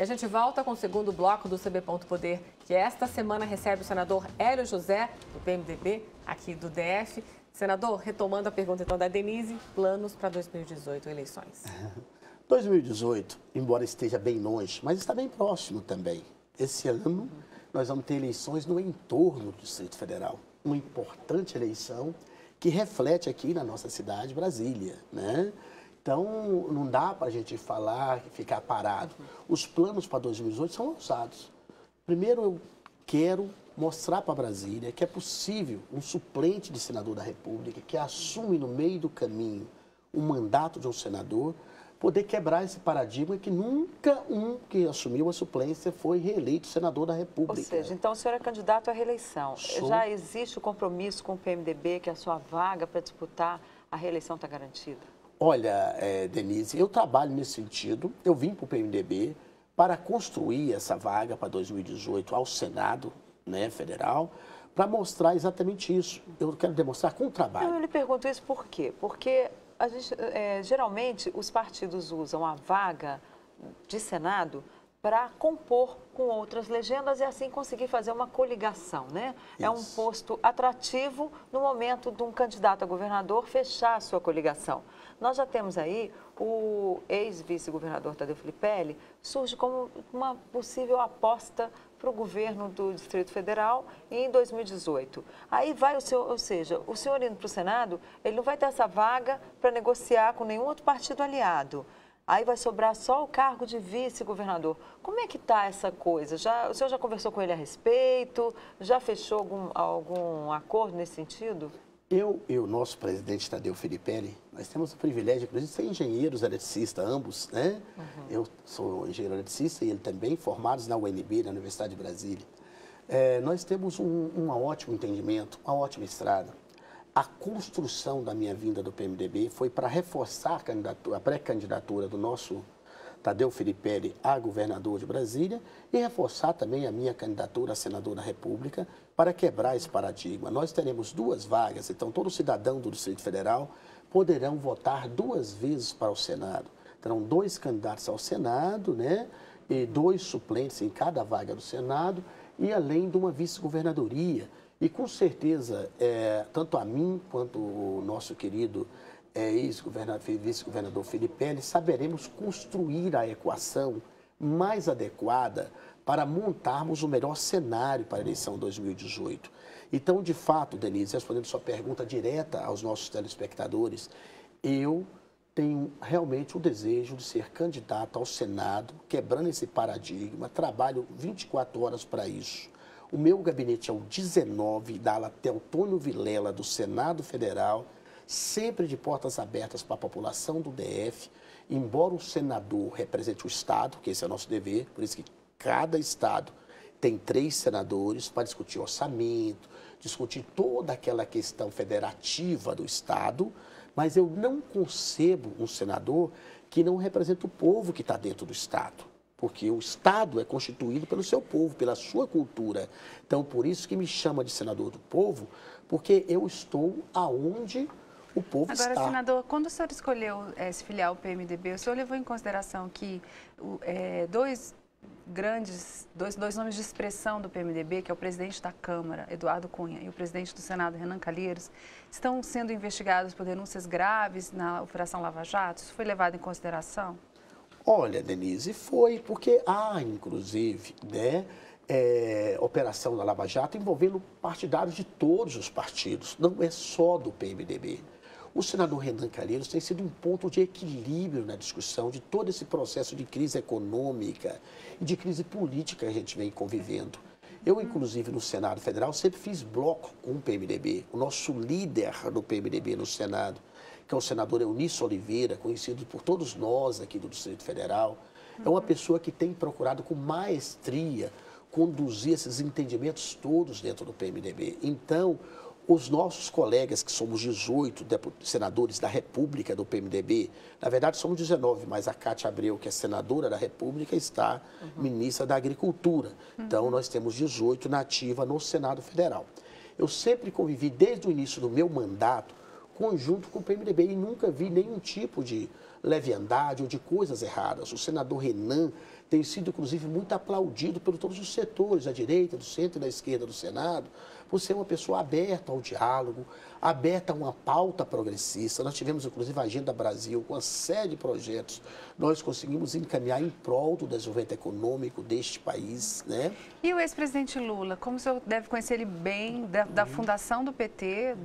E a gente volta com o segundo bloco do CB Ponto Poder, que esta semana recebe o senador Hélio José, do PMDB, aqui do DF. Senador, retomando a pergunta então da Denise, planos para 2018, eleições. 2018, embora esteja bem longe, mas está bem próximo também. Esse ano nós vamos ter eleições no entorno do Distrito Federal. Uma importante eleição que reflete aqui na nossa cidade, Brasília, né? Então, não dá para a gente falar e ficar parado. Os planos para 2018 são ousados. Primeiro, eu quero mostrar para Brasília que é possível um suplente de senador da República que assume no meio do caminho o mandato de um senador, poder quebrar esse paradigma que nunca um que assumiu a suplência foi reeleito senador da República. Ou seja, então o senhor é candidato à reeleição. Já existe o compromisso com o PMDB que a sua vaga para disputar a reeleição está garantida? Olha, Denise, eu trabalho nesse sentido. Eu vim para o PMDB para construir essa vaga para 2018 ao Senado, né, federal, para mostrar exatamente isso. Eu quero demonstrar com o trabalho. Eu lhe pergunto isso por quê? Porque a gente, geralmente os partidos usam a vaga de Senado para compor com outras legendas e assim conseguir fazer uma coligação, né? Isso. É um posto atrativo no momento de um candidato a governador fechar a sua coligação. Nós já temos aí o ex-vice-governador Tadeu Filipelli, surge como uma possível aposta para o governo do Distrito Federal em 2018. Aí vai o senhor, ou seja, o senhor indo para o Senado, ele não vai ter essa vaga para negociar com nenhum outro partido aliado. Aí vai sobrar só o cargo de vice-governador. Como é que está essa coisa? O senhor já conversou com ele a respeito? Já fechou algum acordo nesse sentido? Eu e o nosso presidente Tadeu Filipelli, nós temos o privilégio, inclusive, de ser engenheiros eletricistas, ambos, né? Eu sou engenheiro eletricista e ele também, formados na UNB, na Universidade de Brasília. Nós temos um ótimo entendimento, uma ótima estrada. A construção da minha vinda do PMDB foi para reforçar a pré-candidatura do nosso Tadeu Filipelli a governador de Brasília e reforçar também a minha candidatura a senador da República para quebrar esse paradigma. Nós teremos 2 vagas, então todo cidadão do Distrito Federal poderão votar 2 vezes para o Senado. Terão 2 candidatos ao Senado, né? E 2 suplentes em cada vaga do Senado e além de uma vice-governadoria. E com certeza, tanto a mim quanto o nosso querido vice-governador Filipelli, saberemos construir a equação mais adequada para montarmos o melhor cenário para a eleição 2018. Então, de fato, Denise, respondendo sua pergunta direta aos nossos telespectadores, eu tenho realmente o desejo de ser candidato ao Senado, quebrando esse paradigma, trabalho 24 horas para isso. O meu gabinete é o 19, da ala Teotônio Vilela, do Senado Federal, sempre de portas abertas para a população do DF, embora o senador represente o Estado, que esse é o nosso dever, por isso que cada Estado tem 3 senadores para discutir orçamento, discutir toda aquela questão federativa do Estado, mas eu não concebo um senador que não representa o povo que está dentro do Estado. Porque o Estado é constituído pelo seu povo, pela sua cultura. Então, por isso que me chama de senador do povo, porque eu estou aonde o povo está. Agora, senador, quando o senhor escolheu se filiar ao PMDB, o senhor levou em consideração que dois nomes de expressão do PMDB, que é o presidente da Câmara, Eduardo Cunha, e o presidente do Senado, Renan Calheiros, estão sendo investigados por denúncias graves na Operação Lava Jato? Isso foi levado em consideração? Olha, Denise, foi porque há, inclusive, né, operação da Lava Jato envolvendo partidários de todos os partidos, não é só do PMDB. O senador Renan Calheiros tem sido um ponto de equilíbrio na discussão de todo esse processo de crise econômica e de crise política que a gente vem convivendo. Eu, inclusive, no Senado Federal, sempre fiz bloco com o PMDB. O nosso líder do PMDB no Senado, que é o senador Eunício Oliveira, conhecido por todos nós aqui do Distrito Federal, é uma pessoa que tem procurado com maestria conduzir esses entendimentos todos dentro do PMDB. Então, os nossos colegas, que somos 18 senadores da República do PMDB, na verdade somos 19, mas a Cátia Abreu, que é senadora da República, está ministra da Agricultura. Então, nós temos 18 na ativa no Senado Federal. Eu sempre convivi, desde o início do meu mandato, conjunto com o PMDB e nunca vi nenhum tipo de leviandade ou de coisas erradas. O senador Renan tem sido, inclusive, muito aplaudido por todos os setores, da direita, do centro e da esquerda do Senado, por ser uma pessoa aberta ao diálogo, aberta a uma pauta progressista. Nós tivemos, inclusive, a Agenda Brasil, com uma série de projetos. Nós conseguimos encaminhar em prol do desenvolvimento econômico deste país, né? E o ex-presidente Lula, como o senhor deve conhecer ele bem, da fundação do PT,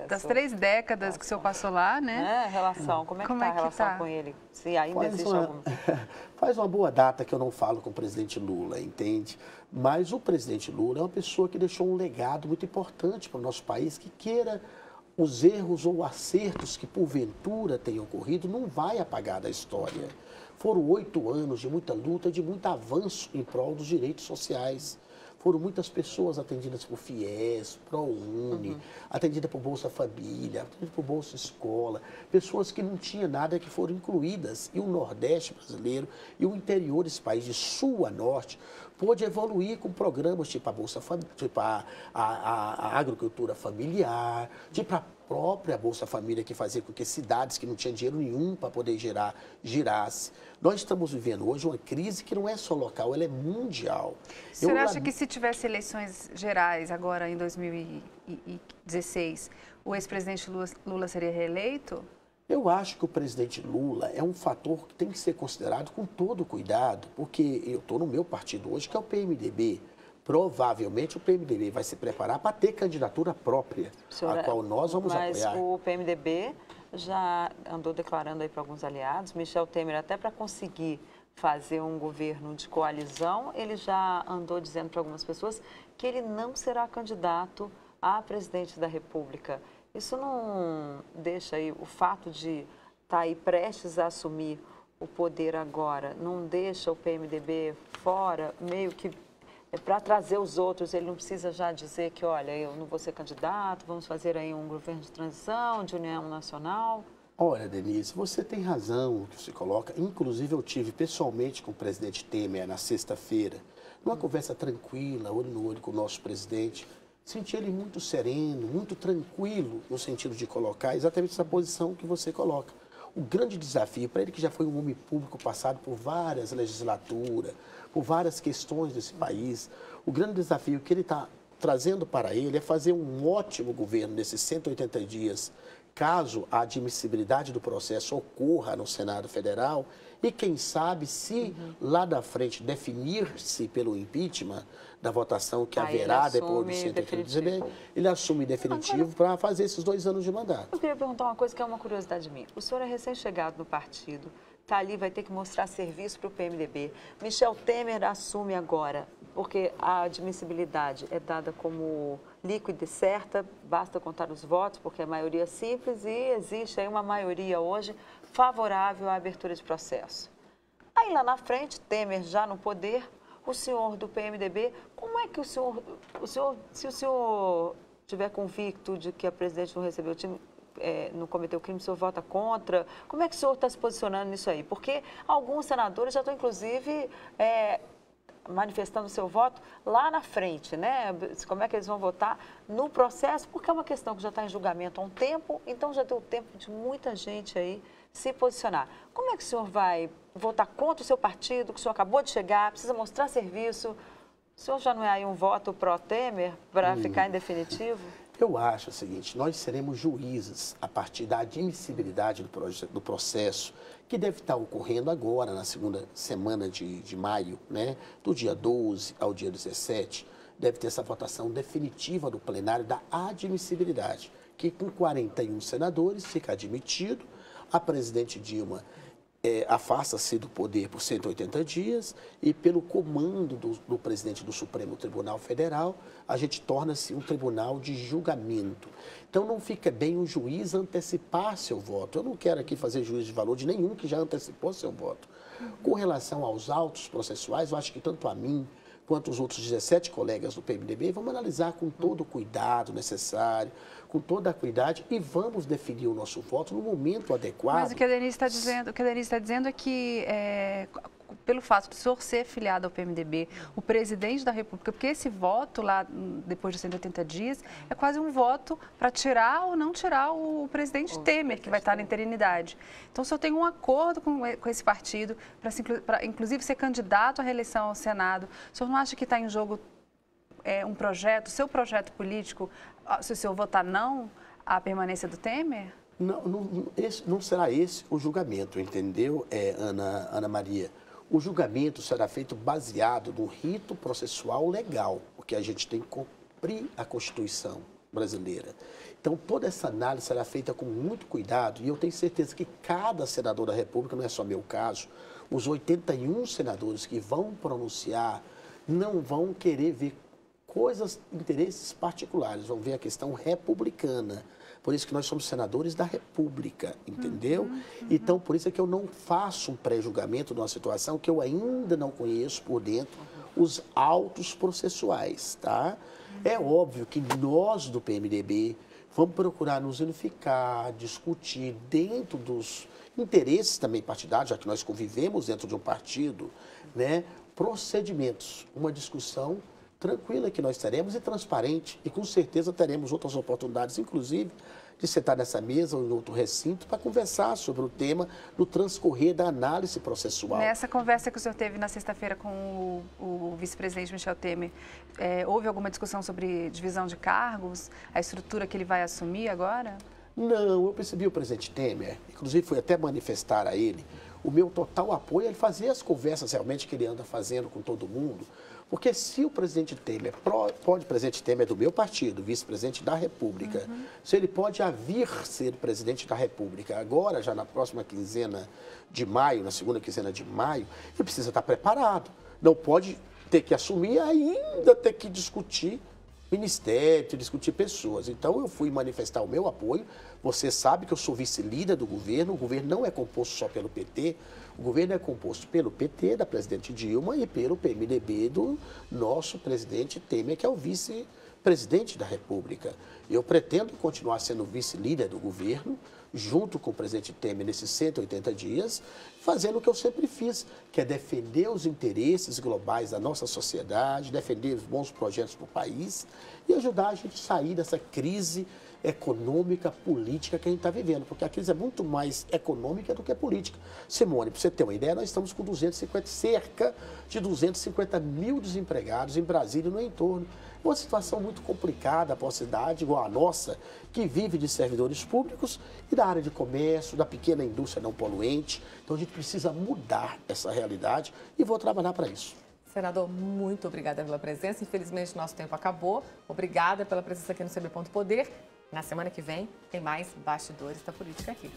das 3 décadas que o senhor passou lá, né? Relação, como é que está a relação com ele? Se ainda existe alguma... Faz uma boa data que eu não falo com o presidente Lula, entende? Mas o presidente Lula é uma pessoa que deixou um legado muito importante para o nosso país, que queira os erros ou acertos que porventura tenham ocorrido, não vai apagar da história. Foram 8 anos de muita luta, de muito avanço em prol dos direitos sociais. Foram muitas pessoas atendidas por FIES, ProUni, atendidas por Bolsa Família, atendidas por Bolsa Escola, pessoas que não tinham nada que foram incluídas. E o Nordeste brasileiro e o interior desse país, de sul a norte, pôde evoluir com programas tipo a Bolsa Família, tipo a agricultura familiar, tipo a própria Bolsa Família, que fazia com que cidades que não tinham dinheiro nenhum para poder girasse. Nós estamos vivendo hoje uma crise que não é só local, ela é mundial. O senhor acha que se tivesse eleições gerais agora em 2016, o ex-presidente Lula seria reeleito? Eu acho que o presidente Lula é um fator que tem que ser considerado com todo cuidado, porque eu estou no meu partido hoje, que é o PMDB. Provavelmente o PMDB vai se preparar para ter candidatura própria, a qual nós vamos apoiar. Mas o PMDB já andou declarando aí para alguns aliados, Michel Temer, até para conseguir fazer um governo de coalizão, ele já andou dizendo para algumas pessoas que ele não será candidato a presidente da República. Isso não deixa aí o fato de estar aí prestes a assumir o poder agora, não deixa o PMDB fora, meio que para trazer os outros, ele não precisa já dizer que, olha, eu não vou ser candidato, vamos fazer aí um governo de transição, de união nacional? Olha, Denise, você tem razão no que você coloca. Inclusive, eu tive pessoalmente com o presidente Temer na sexta-feira, numa conversa tranquila, olho no olho com o nosso presidente. Senti ele muito sereno, muito tranquilo, no sentido de colocar exatamente essa posição que você coloca. O grande desafio para ele, que já foi um homem público passado por várias legislaturas, por várias questões desse país, o grande desafio que ele está trazendo para ele é fazer um ótimo governo nesses 180 dias, caso a admissibilidade do processo ocorra no Senado Federal e, quem sabe, se lá da frente definir-se pelo impeachment da votação que haverá depois de 180 dias, ele assume definitivo para fazer esses 2 anos de mandato. Eu queria perguntar uma coisa que é uma curiosidade minha. O senhor é recém-chegado no partido, está ali, vai ter que mostrar serviço para o PMDB. Michel Temer assume agora, porque a admissibilidade é dada como líquida e certa, basta contar os votos, porque é maioria simples e existe aí uma maioria hoje favorável à abertura de processo. Aí lá na frente, Temer já no poder, o senhor do PMDB, como é que se o senhor tiver convicto de que a presidente não recebeu o time, não cometeu crime, o senhor vota contra? Como é que o senhor está se posicionando nisso aí? Porque alguns senadores já estão, inclusive, manifestando seu voto lá na frente, né? Como é que eles vão votar no processo? Porque é uma questão que já está em julgamento há um tempo, então já deu tempo de muita gente aí se posicionar. Como é que o senhor vai votar contra o seu partido, que o senhor acabou de chegar, precisa mostrar serviço? O senhor já não é aí um voto pró-Temer para ficar em definitivo? Eu acho o seguinte, nós seremos juízes a partir da admissibilidade do processo, que deve estar ocorrendo agora, na segunda semana de maio, né? Do dia 12 ao dia 17, deve ter essa votação definitiva do plenário da admissibilidade, que com 41 senadores fica admitido, a presidente Dilma afasta-se do poder por 180 dias e, pelo comando do presidente do Supremo Tribunal Federal, a gente torna-se um tribunal de julgamento. Então, não fica bem o juiz antecipar seu voto. Eu não quero aqui fazer juízo de valor de nenhum que já antecipou seu voto. Com relação aos autos processuais, eu acho que tanto a mim quanto os outros 17 colegas do PMDB, vamos analisar com todo o cuidado necessário, com toda a cuidade e vamos definir o nosso voto no momento adequado. Mas o que a Denise está dizendo, é que pelo fato de o senhor ser filiado ao PMDB, o presidente da República, porque esse voto lá, depois de 180 dias, é quase um voto para tirar ou não tirar o presidente Temer, que vai estar na interinidade. Então, o senhor tem um acordo com esse partido para, inclusive, ser candidato à reeleição ao Senado. O senhor não acha que está em jogo um projeto, seu projeto político, se o senhor votar não à permanência do Temer? Não será esse o julgamento, entendeu, Ana Maria? O julgamento será feito baseado no rito processual legal, porque a gente tem que cumprir a Constituição brasileira. Então, toda essa análise será feita com muito cuidado e eu tenho certeza que cada senador da República, não é só meu caso, os 81 senadores que vão pronunciar não vão querer ver interesses particulares, vão ver a questão republicana. Por isso que nós somos senadores da República, entendeu? Então, por isso é que eu não faço um pré-julgamento de uma situação que eu ainda não conheço por dentro os autos processuais, tá? É óbvio que nós do PMDB vamos procurar nos unificar, discutir dentro dos interesses também partidários, já que nós convivemos dentro de um partido, né? Procedimentos, uma discussão tranquila que nós teremos e transparente, e com certeza teremos outras oportunidades, inclusive, de sentar nessa mesa ou em outro recinto para conversar sobre o tema no transcorrer da análise processual. Nessa conversa que o senhor teve na sexta-feira com o vice-presidente Michel Temer, houve alguma discussão sobre divisão de cargos, a estrutura que ele vai assumir agora? Não, eu percebi o presidente Temer, inclusive fui até manifestar a ele o meu total apoio a ele fazer as conversas realmente que ele anda fazendo com todo mundo, porque se o presidente Temer, presidente Temer é do meu partido, vice-presidente da República, se ele pode vir ser presidente da República agora, já na próxima quinzena de maio, na segunda quinzena de maio, ele precisa estar preparado. Não pode ter que assumir e ainda ter que discutir ministério, discutir pessoas. Então, eu fui manifestar o meu apoio. Você sabe que eu sou vice-líder do governo. O governo não é composto só pelo PT. O governo é composto pelo PT, da presidente Dilma, e pelo PMDB do nosso presidente Temer, que é o vice-presidente da República. Eu pretendo continuar sendo vice-líder do governo, junto com o presidente Temer nesses 180 dias, fazendo o que eu sempre fiz, que é defender os interesses globais da nossa sociedade, defender os bons projetos para o país e ajudar a gente a sair dessa crise econômica, política que a gente está vivendo, porque a crise é muito mais econômica do que política. Simone, para você ter uma ideia, nós estamos com cerca de 250 mil desempregados em Brasília e no entorno. Uma situação muito complicada para uma cidade igual a nossa, que vive de servidores públicos e da área de comércio, da pequena indústria não poluente. Então, a gente precisa mudar essa realidade e vou trabalhar para isso. Senador, muito obrigada pela presença. Infelizmente, nosso tempo acabou. Obrigada pela presença aqui no CB Poder. Na semana que vem, tem mais Bastidores da Política aqui.